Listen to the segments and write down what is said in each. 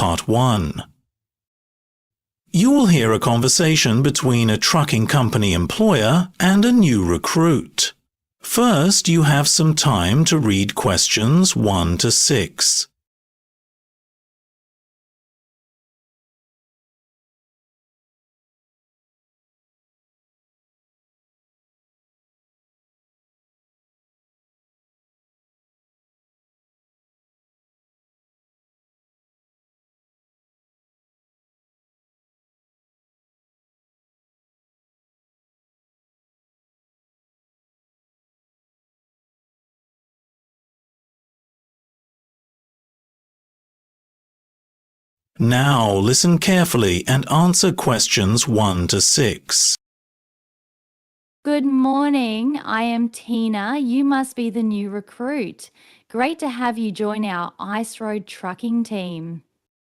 Part 1. You will hear a conversation between a trucking company employer and a new recruit. First, you have some time to read questions 1 to 6. Now listen carefully and answer questions 1 to 6. Good morning, I am Tina. You must be the new recruit. Great to have you join our Ice Road trucking team.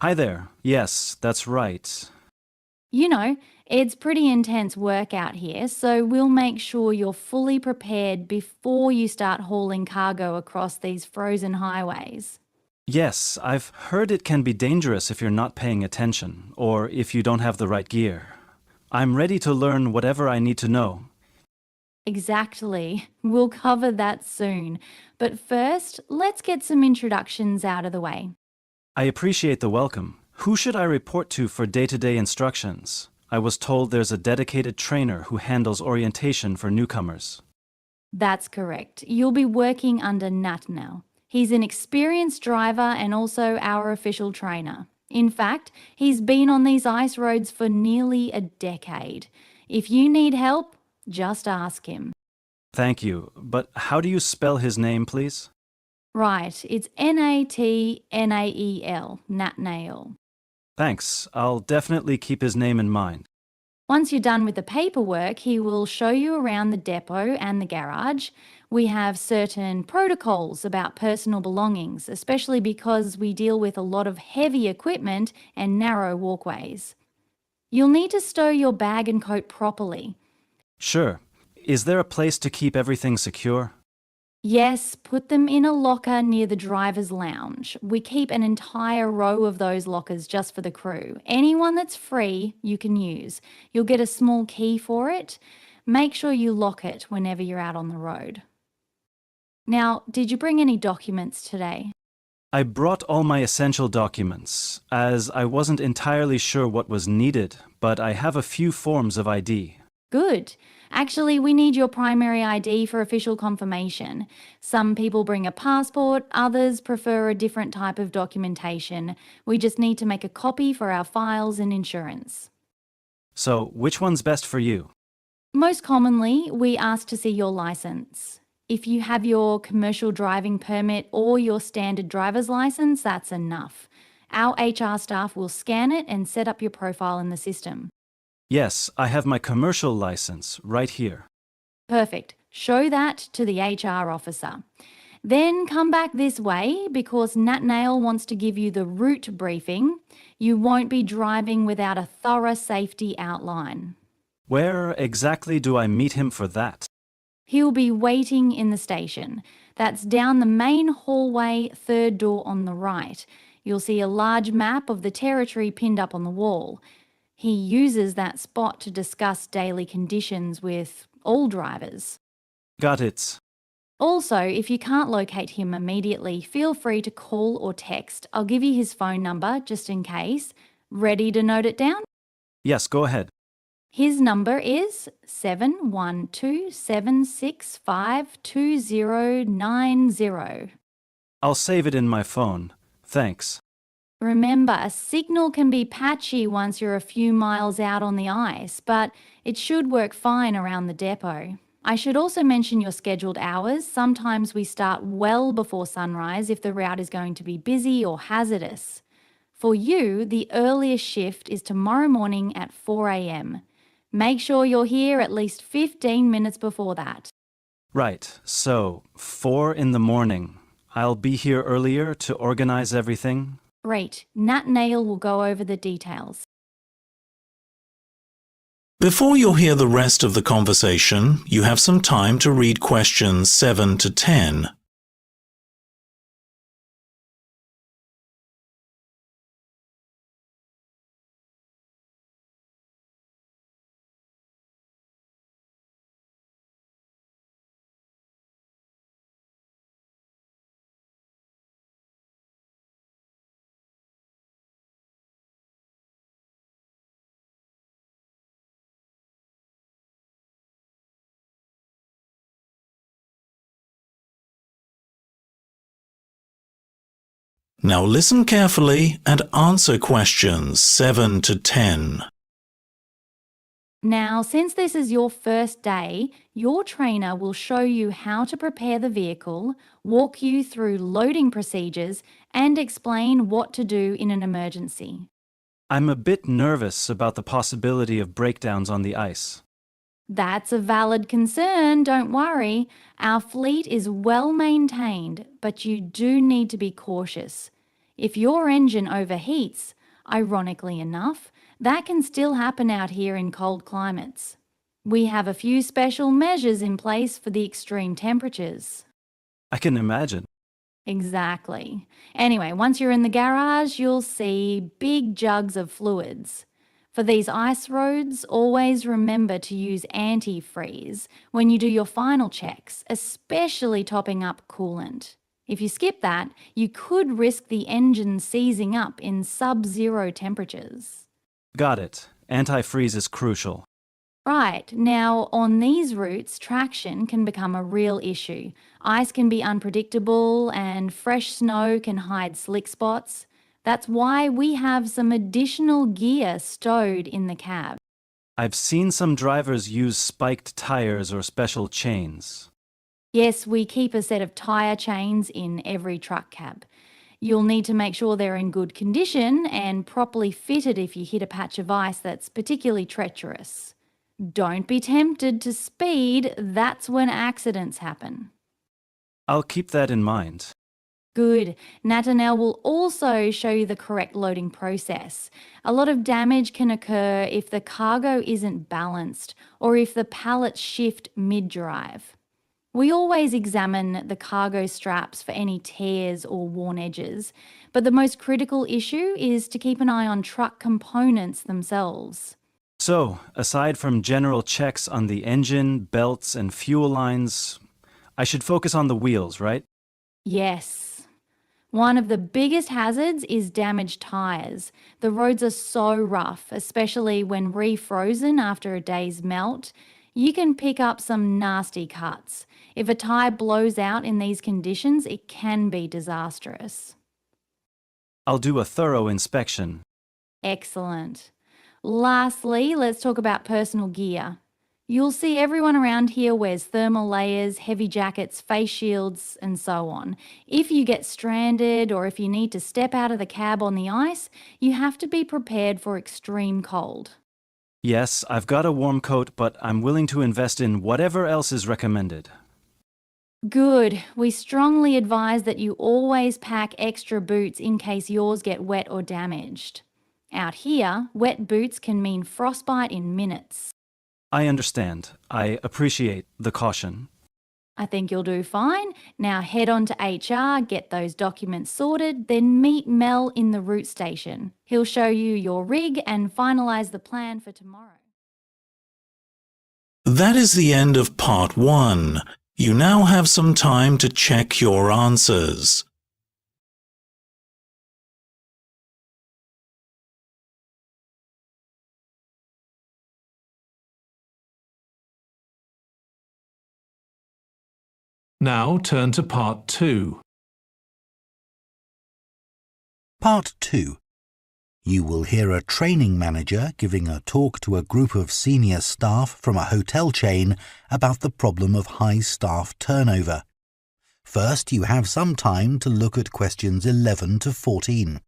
Hi there. Yes, that's right. You know, it's pretty intense work out here, so we'll make sure you're fully prepared before you start hauling cargo across these frozen highways. Yes, I've heard it can be dangerous if you're not paying attention, or if you don't have the right gear. I'm ready to learn whatever I need to know. Exactly. We'll cover that soon. But first, let's get some introductions out of the way. I appreciate the welcome. Who should I report to for day-to-day instructions? I was told there's a dedicated trainer who handles orientation for newcomers. That's correct. You'll be working under Nathaniel. He's an experienced driver and also our official trainer. In fact, he's been on these ice roads for nearly a decade. If you need help, just ask him. Thank you, but how do you spell his name, please? Right, it's Nathanael, Nathaniel. Thanks, I'll definitely keep his name in mind. Once you're done with the paperwork, he will show you around the depot and the garage. We have certain protocols about personal belongings, especially because we deal with a lot of heavy equipment and narrow walkways. You'll need to stow your bag and coat properly. Sure. Is there a place to keep everything secure? Yes, put them in a locker near the driver's lounge. We keep an entire row of those lockers just for the crew. Anyone that's free, you can use. You'll get a small key for it. Make sure you lock it whenever you're out on the road. Now, did you bring any documents today? I brought all my essential documents, as I wasn't entirely sure what was needed, but I have a few forms of ID. Good. Actually, we need your primary ID for official confirmation. Some people bring a passport, others prefer a different type of documentation. We just need to make a copy for our files and insurance. So, which one's best for you? Most commonly, we ask to see your license. If you have your commercial driving permit or your standard driver's license, that's enough. Our HR staff will scan it and set up your profile in the system. Yes, I have my commercial license right here. Perfect. Show that to the HR officer. Then come back this way because Nathaniel wants to give you the route briefing. You won't be driving without a thorough safety outline. Where exactly do I meet him for that? He'll be waiting in the station. That's down the main hallway, third door on the right. You'll see a large map of the territory pinned up on the wall. He uses that spot to discuss daily conditions with all drivers. Got it. Also, if you can't locate him immediately, feel free to call or text. I'll give you his phone number just in case. Ready to note it down? Yes, go ahead. His number is 712-765-2090. I'll save it in my phone. Thanks. Remember, a signal can be patchy once you're a few miles out on the ice, but it should work fine around the depot. I should also mention your scheduled hours. Sometimes we start well before sunrise if the route is going to be busy or hazardous. For you, the earliest shift is tomorrow morning at 4 a.m. Make sure you're here at least 15 minutes before that. Right, so 4 in the morning. I'll be here earlier to organize everything. Great. Nathaniel will go over the details. Before you'll hear the rest of the conversation, you have some time to read questions 7 to 10. Now listen carefully and answer questions 7 to 10. Now, since this is your first day, your trainer will show you how to prepare the vehicle, walk you through loading procedures, and explain what to do in an emergency. I'm a bit nervous about the possibility of breakdowns on the ice. That's a valid concern, don't worry. Our fleet is well maintained, but you do need to be cautious. If your engine overheats, ironically enough, that can still happen out here in cold climates. We have a few special measures in place for the extreme temperatures. I can imagine. Exactly. Anyway, once you're in the garage, you'll see big jugs of fluids. For these ice roads, always remember to use antifreeze when you do your final checks, especially topping up coolant. If you skip that, you could risk the engine seizing up in sub-zero temperatures. Got it. Antifreeze is crucial. Right, now on these routes, traction can become a real issue. Ice can be unpredictable and fresh snow can hide slick spots. That's why we have some additional gear stowed in the cab. I've seen some drivers use spiked tires or special chains. Yes, we keep a set of tyre chains in every truck cab. You'll need to make sure they're in good condition and properly fitted if you hit a patch of ice that's particularly treacherous. Don't be tempted to speed, that's when accidents happen. I'll keep that in mind. Good. Natanel will also show you the correct loading process. A lot of damage can occur if the cargo isn't balanced or if the pallets shift mid-drive. We always examine the cargo straps for any tears or worn edges, but the most critical issue is to keep an eye on truck components themselves. So, aside from general checks on the engine, belts, and fuel lines, I should focus on the wheels, right? Yes. One of the biggest hazards is damaged tyres. The roads are so rough, especially when refrozen after a day's melt. You can pick up some nasty cuts. If a tyre blows out in these conditions, it can be disastrous. I'll do a thorough inspection. Excellent. Lastly, let's talk about personal gear. You'll see everyone around here wears thermal layers, heavy jackets, face shields, and so on. If you get stranded or if you need to step out of the cab on the ice, you have to be prepared for extreme cold. Yes, I've got a warm coat, but I'm willing to invest in whatever else is recommended. Good. We strongly advise that you always pack extra boots in case yours get wet or damaged. Out here, wet boots can mean frostbite in minutes. I understand. I appreciate the caution. I think you'll do fine. Now head on to HR, get those documents sorted, then meet Mel in the route station. He'll show you your rig and finalise the plan for tomorrow. That is the end of part 1. You now have some time to check your answers. Now turn to Part 2. Part 2. You will hear a training manager giving a talk to a group of senior staff from a hotel chain about the problem of high staff turnover. First, you have some time to look at questions 11 to 14.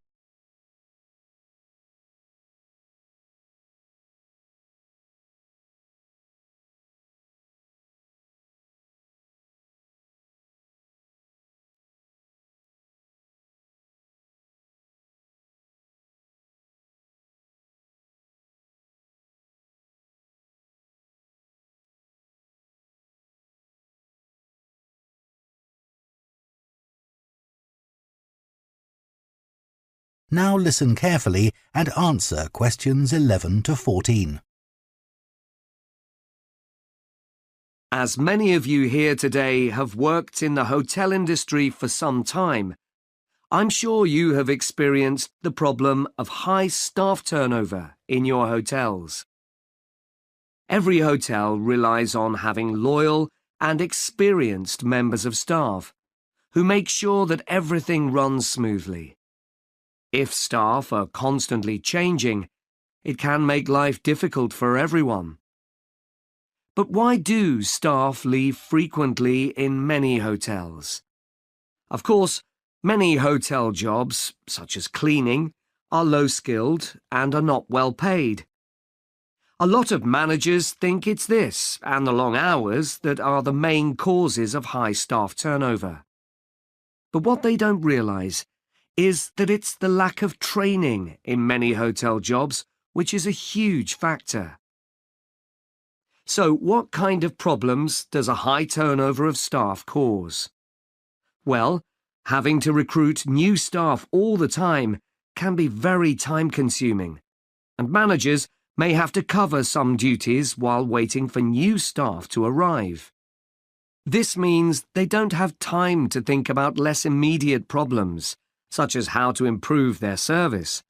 Now listen carefully and answer questions 11 to 14. As many of you here today have worked in the hotel industry for some time, I'm sure you have experienced the problem of high staff turnover in your hotels. Every hotel relies on having loyal and experienced members of staff who make sure that everything runs smoothly. If staff are constantly changing, it can make life difficult for everyone. But why do staff leave frequently in many hotels? Of course, many hotel jobs, such as cleaning, are low-skilled and are not well paid. A lot of managers think it's this and the long hours that are the main causes of high staff turnover. But what they don't realise is that it's the lack of training in many hotel jobs which is a huge factor. So what kind of problems does a high turnover of staff cause? Well, having to recruit new staff all the time can be very time-consuming, and managers may have to cover some duties while waiting for new staff to arrive. This means they don't have time to think about less immediate problems, such as how to improve their service.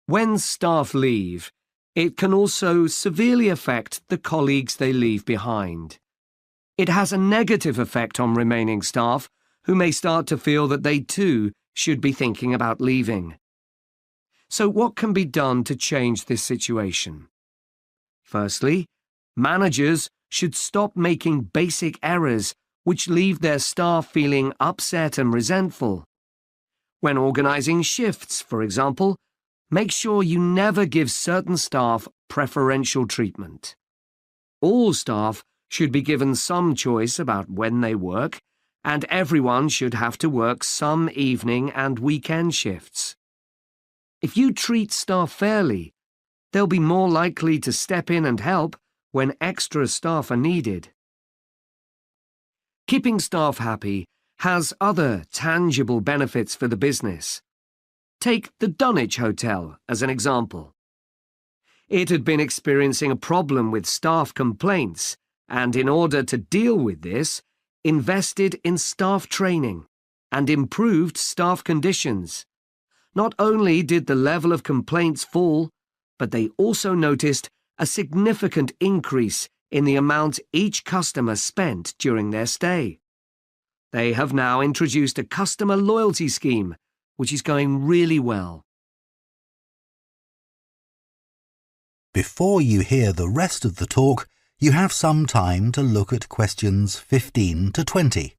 When staff leave, it can also severely affect the colleagues they leave behind. It has a negative effect on remaining staff, who may start to feel that they too should be thinking about leaving. So what can be done to change this situation? Firstly, managers should stop making basic errors which leave their staff feeling upset and resentful. When organising shifts, for example, make sure you never give certain staff preferential treatment. All staff should be given some choice about when they work, and everyone should have to work some evening and weekend shifts. If you treat staff fairly, they'll be more likely to step in and help when extra staff are needed. Keeping staff happy has other tangible benefits for the business. Take the Dunwich Hotel as an example. It had been experiencing a problem with staff complaints, and in order to deal with this, invested in staff training and improved staff conditions. Not only did the level of complaints fall, but they also noticed a significant increase in the amount each customer spent during their stay. They have now introduced a customer loyalty scheme, which is going really well. Before you hear the rest of the talk, you have some time to look at questions 15 to 20.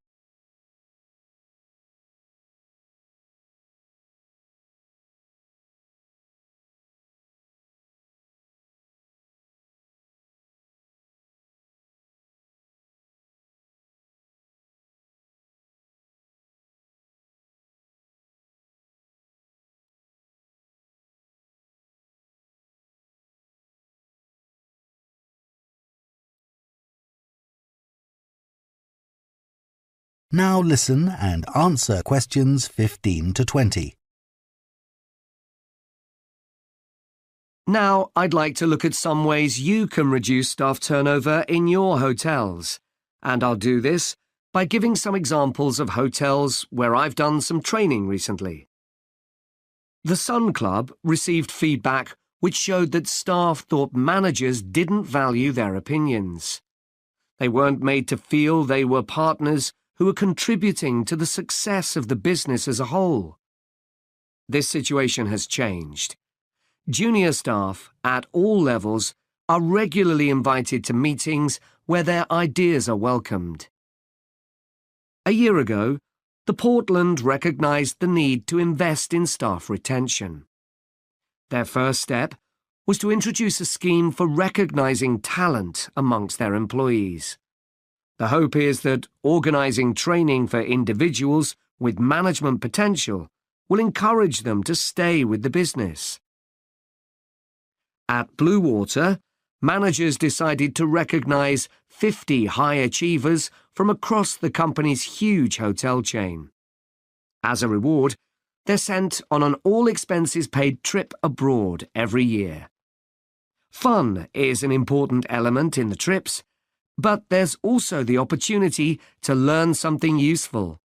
Now listen and answer questions 15 to 20. Now I'd like to look at some ways you can reduce staff turnover in your hotels, and I'll do this by giving some examples of hotels where I've done some training recently. The Sun Club received feedback which showed that staff thought managers didn't value their opinions. They weren't made to feel they were partners who were contributing to the success of the business as a whole. This situation has changed. Junior staff at all levels are regularly invited to meetings where their ideas are welcomed. A year ago, the Portland recognised the need to invest in staff retention. Their first step was to introduce a scheme for recognising talent amongst their employees. The hope is that organising training for individuals with management potential will encourage them to stay with the business. At Blue Water, managers decided to recognise 50 high achievers from across the company's huge hotel chain. As a reward, they're sent on an all-expenses-paid trip abroad every year. Fun is an important element in the trips, but there's also the opportunity to learn something useful.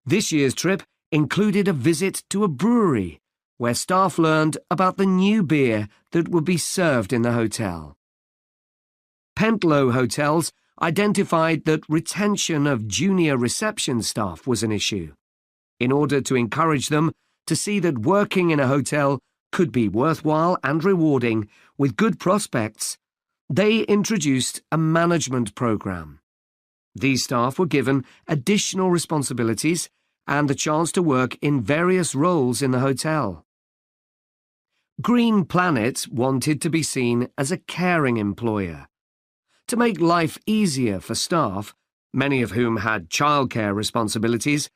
This year's trip included a visit to a brewery, where staff learned about the new beer that would be served in the hotel. Pentlow Hotels identified that retention of junior reception staff was an issue. In order to encourage them to see that working in a hotel could be worthwhile and rewarding with good prospects, they introduced a management program. These staff were given additional responsibilities and the chance to work in various roles in the hotel. Green Planet wanted to be seen as a caring employer. To make life easier for staff, many of whom had childcare responsibilities,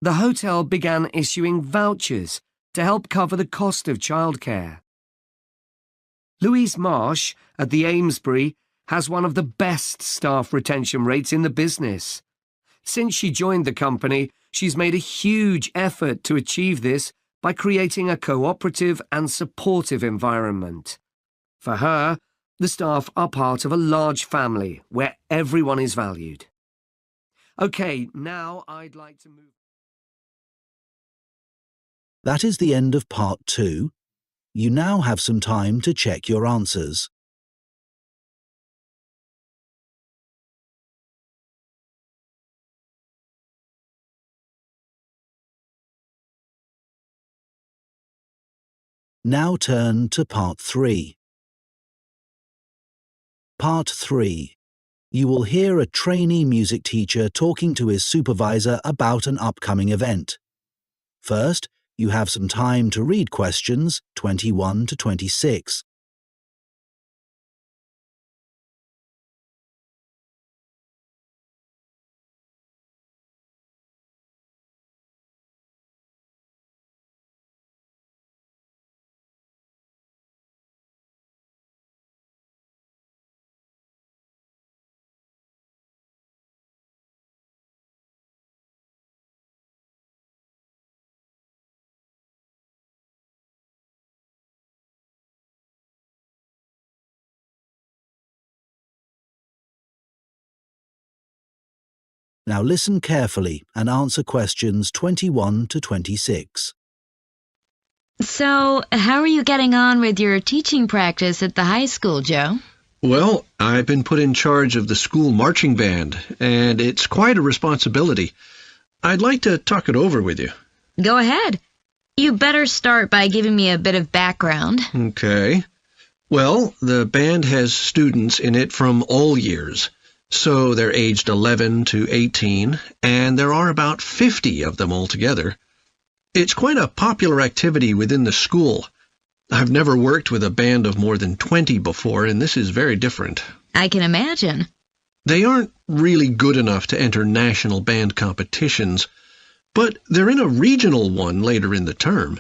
the hotel began issuing vouchers to help cover the cost of childcare. Louise Marsh at the Amesbury has one of the best staff retention rates in the business. Since she joined the company, she's made a huge effort to achieve this by creating a cooperative and supportive environment. For her, the staff are part of a large family where everyone is valued. Okay, now I'd like to move... That is the end of part 2. You now have some time to check your answers. Now turn to part 3. Part 3. You will hear a trainee music teacher talking to his supervisor about an upcoming event. First, you have some time to read questions 21 to 26. Now listen carefully and answer questions 21 to 26. So, how are you getting on with your teaching practice at the high school, Joe? Well, I've been put in charge of the school marching band, and it's quite a responsibility. I'd like to talk it over with you. Go ahead. You better start by giving me a bit of background. Okay. Well, the band has students in it from all years. So they're aged 11 to 18, and there are about 50 of them altogether. It's quite a popular activity within the school. I've never worked with a band of more than 20 before, and this is very different. I can imagine. They aren't really good enough to enter national band competitions, but they're in a regional one later in the term.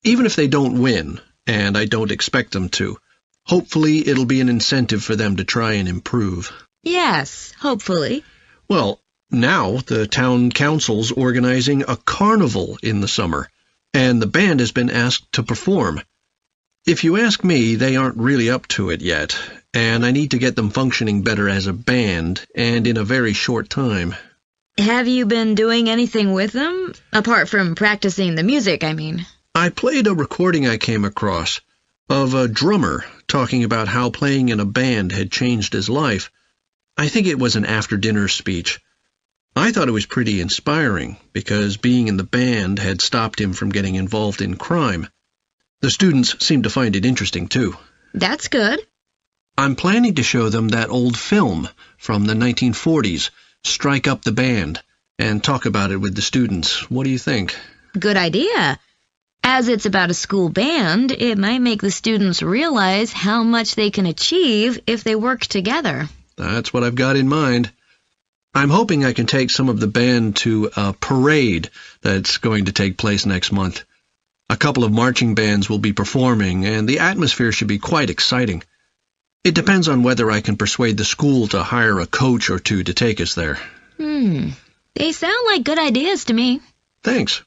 Even if they don't win, and I don't expect them to, hopefully it'll be an incentive for them to try and improve. Yes, hopefully. Well, now the town council's organizing a carnival in the summer, and the band has been asked to perform. If you ask me, they aren't really up to it yet, and I need to get them functioning better as a band, and in a very short time. Have you been doing anything with them? Apart from practicing the music, I mean. I played a recording I came across of a drummer talking about how playing in a band had changed his life. I think it was an after-dinner speech. I thought it was pretty inspiring because being in the band had stopped him from getting involved in crime. The students seemed to find it interesting, too. That's good. I'm planning to show them that old film from the 1940s, Strike Up the Band, and talk about it with the students. What do you think? Good idea. As it's about a school band, it might make the students realize how much they can achieve if they work together. That's what I've got in mind. I'm hoping I can take some of the band to a parade that's going to take place next month. A couple of marching bands will be performing, and the atmosphere should be quite exciting. It depends on whether I can persuade the school to hire a coach or two to take us there. They sound like good ideas to me. Thanks.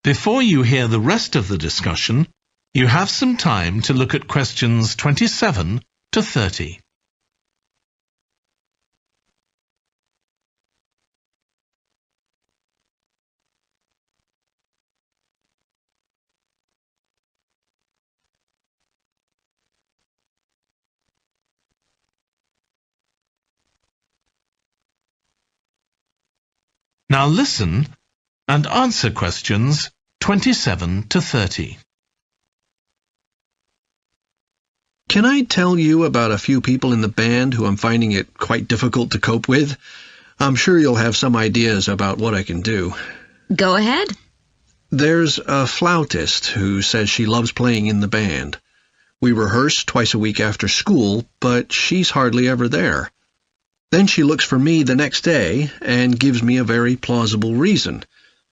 Before you hear the rest of the discussion, you have some time to look at questions 27 to 30. Now listen and answer questions 27 to 30. Can I tell you about a few people in the band who I'm finding it quite difficult to cope with? I'm sure you'll have some ideas about what I can do. Go ahead. There's a flautist who says she loves playing in the band. We rehearse twice a week after school, but she's hardly ever there. Then she looks for me the next day and gives me a very plausible reason.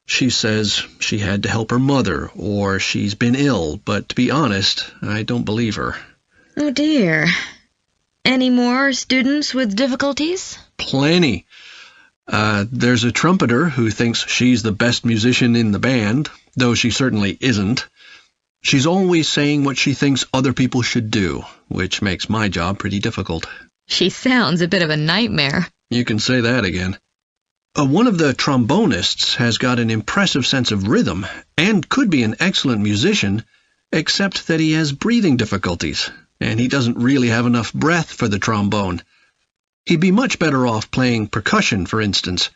She says she had to help her mother, or she's been ill, but to be honest, I don't believe her. Oh dear. Any more students with difficulties? Plenty. There's a trumpeter who thinks she's the best musician in the band, though she certainly isn't. She's always saying what she thinks other people should do, which makes my job pretty difficult. She sounds a bit of a nightmare. You can say that again. One of the trombonists has got an impressive sense of rhythm and could be an excellent musician, except that he has breathing difficulties, and he doesn't really have enough breath for the trombone. He'd be much better off playing percussion, for instance,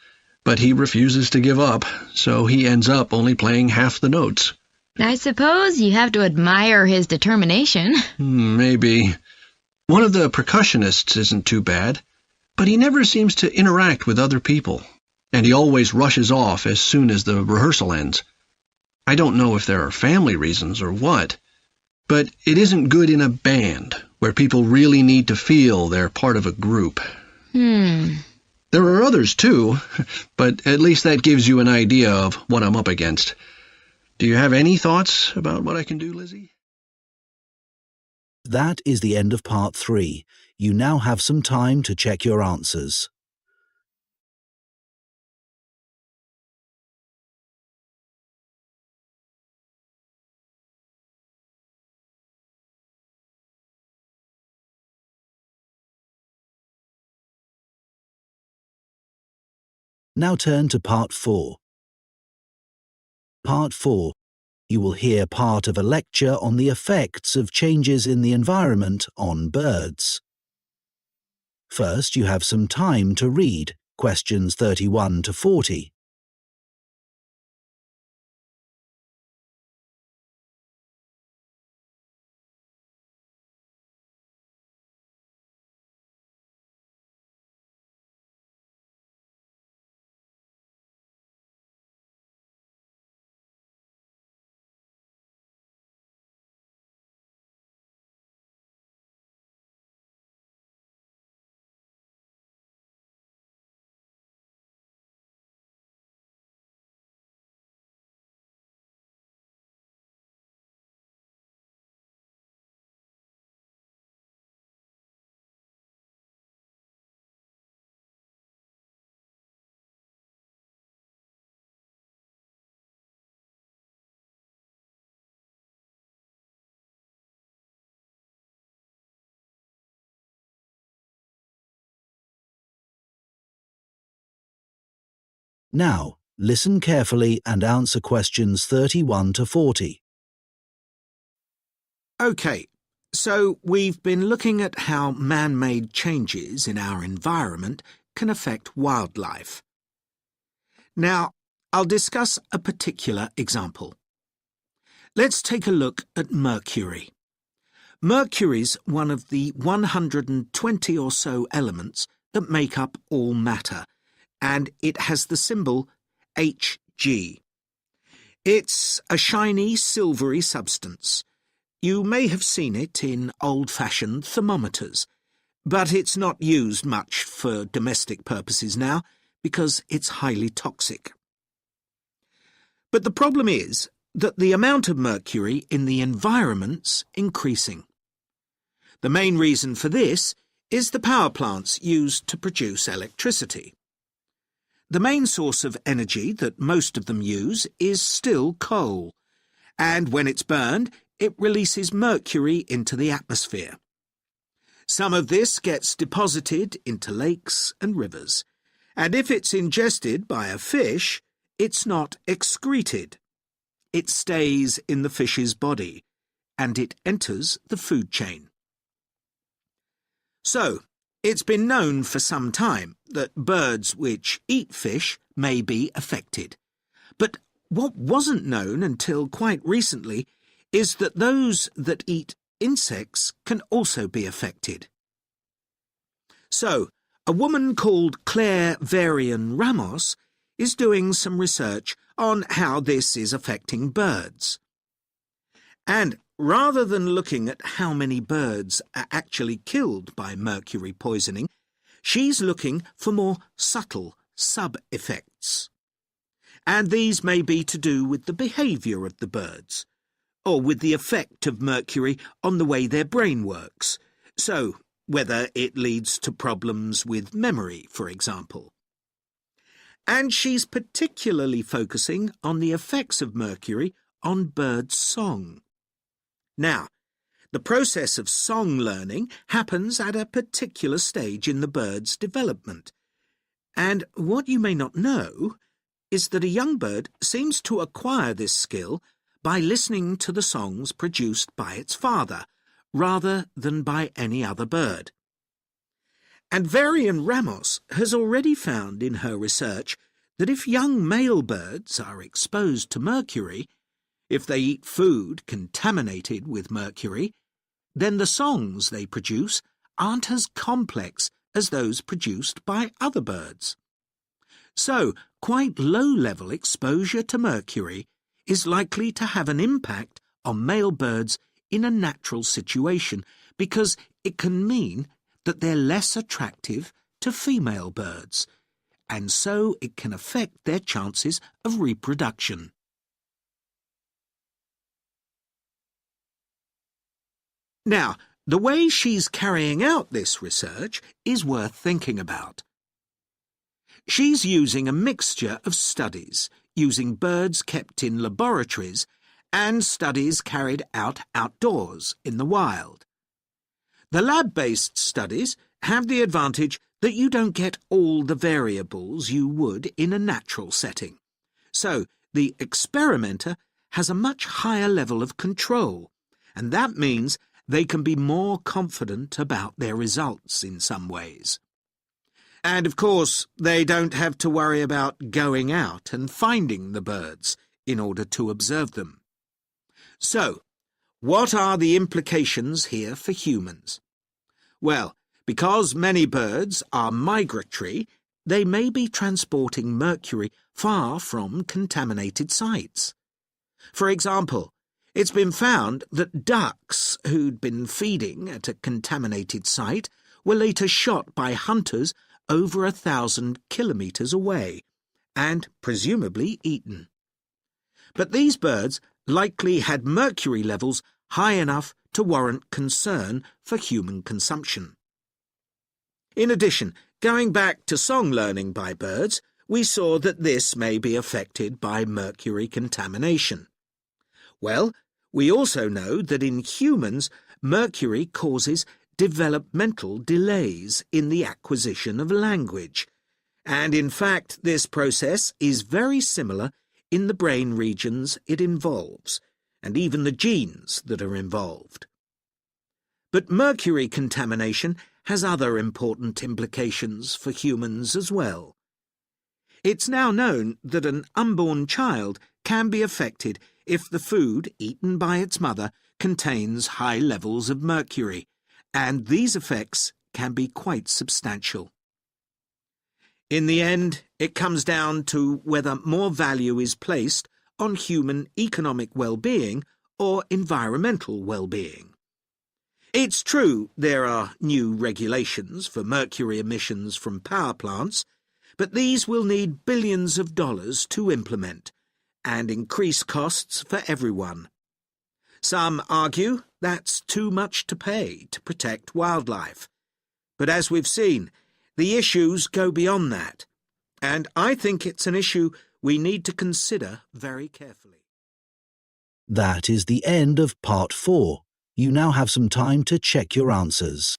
but he refuses to give up, so he ends up only playing half the notes. I suppose you have to admire his determination. Maybe. One of the percussionists isn't too bad, but he never seems to interact with other people, and he always rushes off as soon as the rehearsal ends. I don't know if there are family reasons or what, but it isn't good in a band, where people really need to feel they're part of a group. There are others too, but at least that gives you an idea of what I'm up against. Do you have any thoughts about what I can do, Lizzie? That is the end of part 3. You now have some time to check your answers. Now turn to part 4. Part 4. You will hear part of a lecture on the effects of changes in the environment on birds. First, you have some time to read questions 31 to 40. Now, listen carefully and answer questions 31 to 40. OK, so we've been looking at how man-made changes in our environment can affect wildlife. Now, I'll discuss a particular example. Let's take a look at mercury. Mercury's one of the 120 or so elements that make up all matter, and it has the symbol Hg. It's a shiny, silvery substance. You may have seen it in old-fashioned thermometers, but it's not used much for domestic purposes now because it's highly toxic. But the problem is that the amount of mercury in the environment's increasing. The main reason for this is the power plants used to produce electricity. The main source of energy that most of them use is still coal, and when it's burned, it releases mercury into the atmosphere. Some of this gets deposited into lakes and rivers, and if it's ingested by a fish, it's not excreted. It stays in the fish's body, and it enters the food chain. So, it's been known for some time that birds which eat fish may be affected, But what wasn't known until quite recently is that those that eat insects can also be affected. So, a woman called Claire Varian Ramos is doing some research on how this is affecting birds. And rather than looking at how many birds are actually killed by mercury poisoning, she's looking for more subtle sub-effects. And these may be to do with the behaviour of the birds, or with the effect of mercury on the way their brain works, so whether it leads to problems with memory, for example. And she's particularly focusing on the effects of mercury on bird song. Now, the process of song learning happens at a particular stage in the bird's development, and what you may not know is that a young bird seems to acquire this skill by listening to the songs produced by its father, rather than by any other bird. And Varian Ramos has already found in her research that if young male birds are exposed to mercury, if they eat food contaminated with mercury, then the songs they produce aren't as complex as those produced by other birds. So, quite low-level exposure to mercury is likely to have an impact on male birds in a natural situation because it can mean that they're less attractive to female birds, and so it can affect their chances of reproduction. Now, the way she's carrying out this research is worth thinking about. She's using a mixture of studies, using birds kept in laboratories and studies carried out outdoors in the wild. The lab-based studies have the advantage that you don't get all the variables you would in a natural setting. So, the experimenter has a much higher level of control, and that means they can be more confident about their results in some ways. And, of course, they don't have to worry about going out and finding the birds in order to observe them. So, what are the implications here for humans? Well, because many birds are migratory, they may be transporting mercury far from contaminated sites. For example, it's been found that ducks who'd been feeding at a contaminated site were later shot by hunters over 1,000 kilometres away, and presumably eaten. But these birds likely had mercury levels high enough to warrant concern for human consumption. In addition, going back to song learning by birds, we saw that this may be affected by mercury contamination. Well, we also know that in humans, mercury causes developmental delays in the acquisition of language, and in fact this process is very similar in the brain regions it involves, and even the genes that are involved. But mercury contamination has other important implications for humans as well. It's now known that an unborn child can be affected if the food eaten by its mother contains high levels of mercury, and these effects can be quite substantial. In the end, it comes down to whether more value is placed on human economic well-being or environmental well-being. It's true there are new regulations for mercury emissions from power plants, but these will need billions of dollars to implement and increase costs for everyone. Some argue that's too much to pay to protect wildlife. But as we've seen, the issues go beyond that, and I think it's an issue we need to consider very carefully. That is the end of part 4. You now have some time to check your answers.